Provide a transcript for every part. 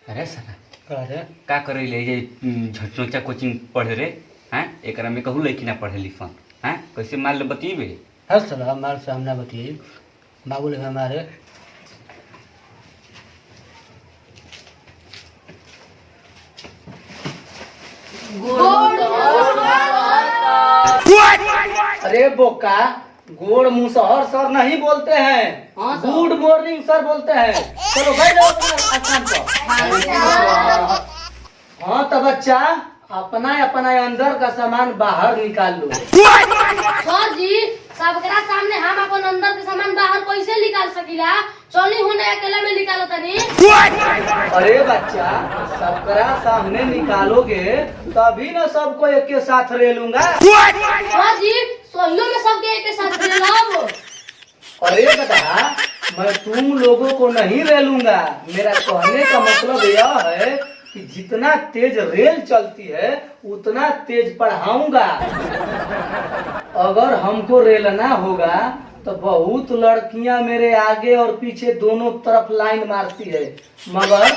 अरे साला अरे का करे ले ये झटनोचा कोचिंग पढ़े रे हैं एकरा में कहू लड़की ना पढ़े लिखन हैं कैसे मान ले बतीबे। हर सलाह हमारे सामने बतिए बाबू ले हमारे अरे बोका गुड मुसहर सर नहीं बोलते हैं, गुड मॉर्निंग सर बोलते हैं। चलो बैठ जाओ अपने स्थान पर। हाँ तो बच्चा अपना अपना अंदर का सामान बाहर निकाल लो। सर जी सबकरा सामने हम अपन अंदर के सामान बाहर कैसे निकाल सकीला? चली होने अकेले में निकालो तनी। अरे बच्चा सबकरा सामने निकालोगे तभी ना सबको एक के साथ ले लूंगा। सर जी सोहियों में सबके एक साथ ले लो। अरे बेटा मैं तुम लोगों को नहीं ले लूंगा। मेरा कहने का मतलब यह है कि जितना तेज रेल चलती है उतना तेज पढ़ाऊंगा। अगर हमको रेलना होगा तो बहुत लड़कियां मेरे आगे और पीछे दोनों तरफ लाइन मारती है, मगर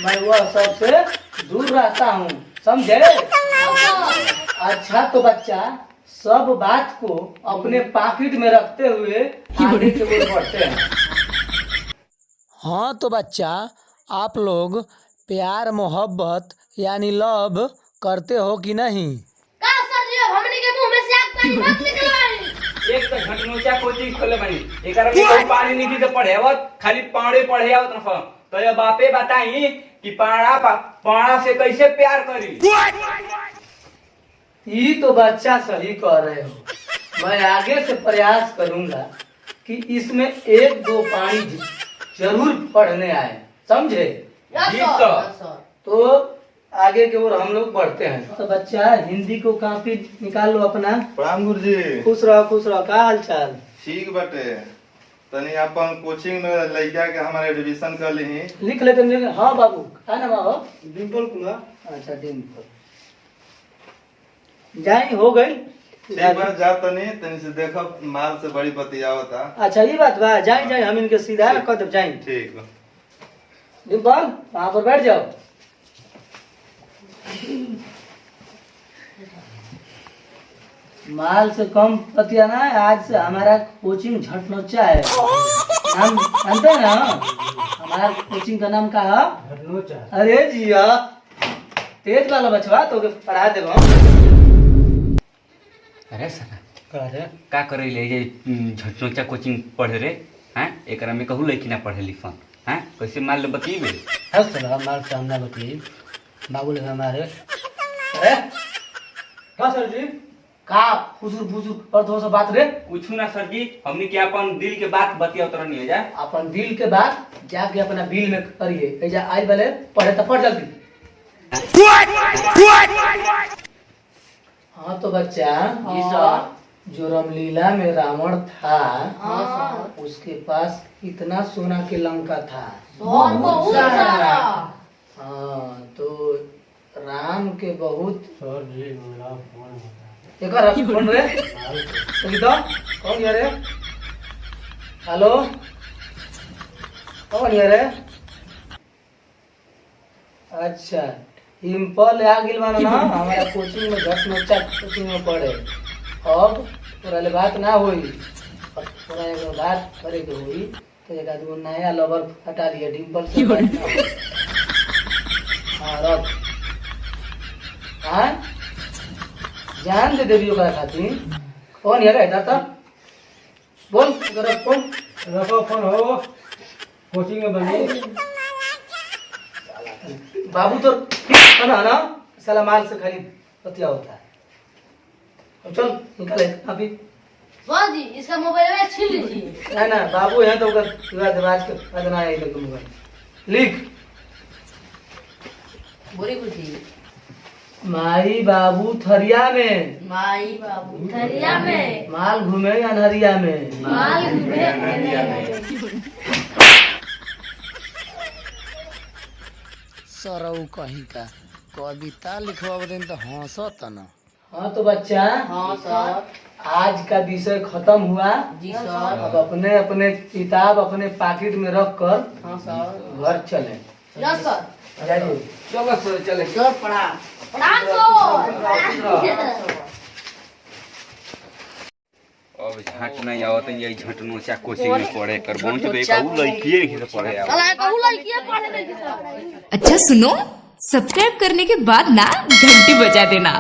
मैं वह सबसे दूर रहता हूँ, समझे? अच्छा तो बच्चा सब बात को अपने पॉकेट में रखते हुए आगे की ओर बढ़ते हैं। हाँ तो बच्चा आप लोग प्यार मोहब्बत यानी लव करते हो कि नहीं? का सर जी अब हमनी के मुंह में से आग पानी मत निकलवाई। एक तो झटनोचा कोचिंग खोले बनी एकरा में कहू पानी नहीं दे पढ़ेवत खाली पाड़े पढ़े आवत न तो ये बापे बताई कि पाड़ा से कैसे प्यार करी। ये तो बच्चा सही कह रहे हो। मैं आगे से प्रयास करूंगा कि इसमें एक दो पानी जरूर पढ़ने आए, समझे? जी सर। तो आगे की ओर हम लोग बढ़ते हैं। तो बच्चा हिंदी को कॉपी निकाल लो अपना। प्रणाम गुरुजी। खुश रहो का हाल चाल? ठीक बटे तनी अपन कोचिंग में लड़का के हमारे एडमिशन कर ली। लिख लेते। हाँ बाबू का नाम हो? डिम्पल कुमार। अच्छा डिम्पल जाए हो गई। ठीक बा जा तनी तनी से देखो माल से बड़ी बतियावता। अच्छा ये बात बा जाए हम इनके सीधा कर दे जाए। ठीक बा डिम्पल वहाँ पर बैठ जाओ। माल से कम बतियाना है। आज से हमारा कोचिंग झटनोचा है। नाम जानते हैं ना? हमारा कोचिंग का नाम का है झटनोचा। अरे जिया तेज वाला बचवा तो पढ़ा देगा। अरे साला का करे ले ये झटनोचा कोचिंग पढ़े रे हैं एकरा में कहू लड़की ना पढ़े लिखन हैं कैसे मान ले बतीबे। हर सलाह हमारे सामने बतिए बाबू ले हमारे। अरे क्या सर जी का फुसुर फुसुर और थोड़ा सा बात रे? कुछ ना सर जी हमनी के अपन दिल के बात बतिया उतर नहीं है जा। अपन दिल के बात जाके अपना बिल में करिए। ऐजा आज वाले पढ़े तो पढ़ जल्दी। हाँ तो बच्चा जी सर। जो रामलीला में रावण था उसके पास कितना सोना के लंका था? बहुत सारा। हाँ तो राम के बहुत एक फोन रे तो कौन ये रे? हेलो कौन ये रे? अच्छा इम्पल आ गिल मानो ना हमारा कोचिंग में झटनोचा कोचिंग में पढ़े। अब पूरा ले बात ना हुई पूरा एक बात करे के हुई तो एक आदमी नया लवर हटा दिया डिम्पल से। हाँ रख हाँ जान दे देवी ओकरा खातिर। कौन है रे दाता बोल जरा फोन रखो। फोन हो कोचिंग में बनी बाबू तो है ना साला माल से खाली बतिया होता है। अब चल निकाले अभी। सर जी इसका मोबाइल में छीन लीजिए। ना ना बाबू है तो ओकर दिमाग के बदना है लेकिन मोबाइल लिख। बोरी बुद्धि माई बाबू थरिया में माई बाबू थरिया में माल घूमे अनहरिया में माल घूमे अनहरिया में। सरऊ कहीं का कविता लिखवा दिन तो हंसत न। हाँ तो बच्चा हाँ सर। आज का विषय खत्म हुआ। जी सर। अब अपने अपने किताब अपने पॉकेट में रख कर हाँ सर। घर चले। Yes sir. जाइए। चलो सर चले प्रणाम सर। अब झट नहीं आवत ये झटनो से कोचिंग में पढ़े कर पहुंच तो एक और लड़की नहीं से पढ़े आवत। साला कहू लड़की पढ़े नहीं सर। अच्छा सुनो, सब्सक्राइब करने के बाद ना घंटी बजा देना।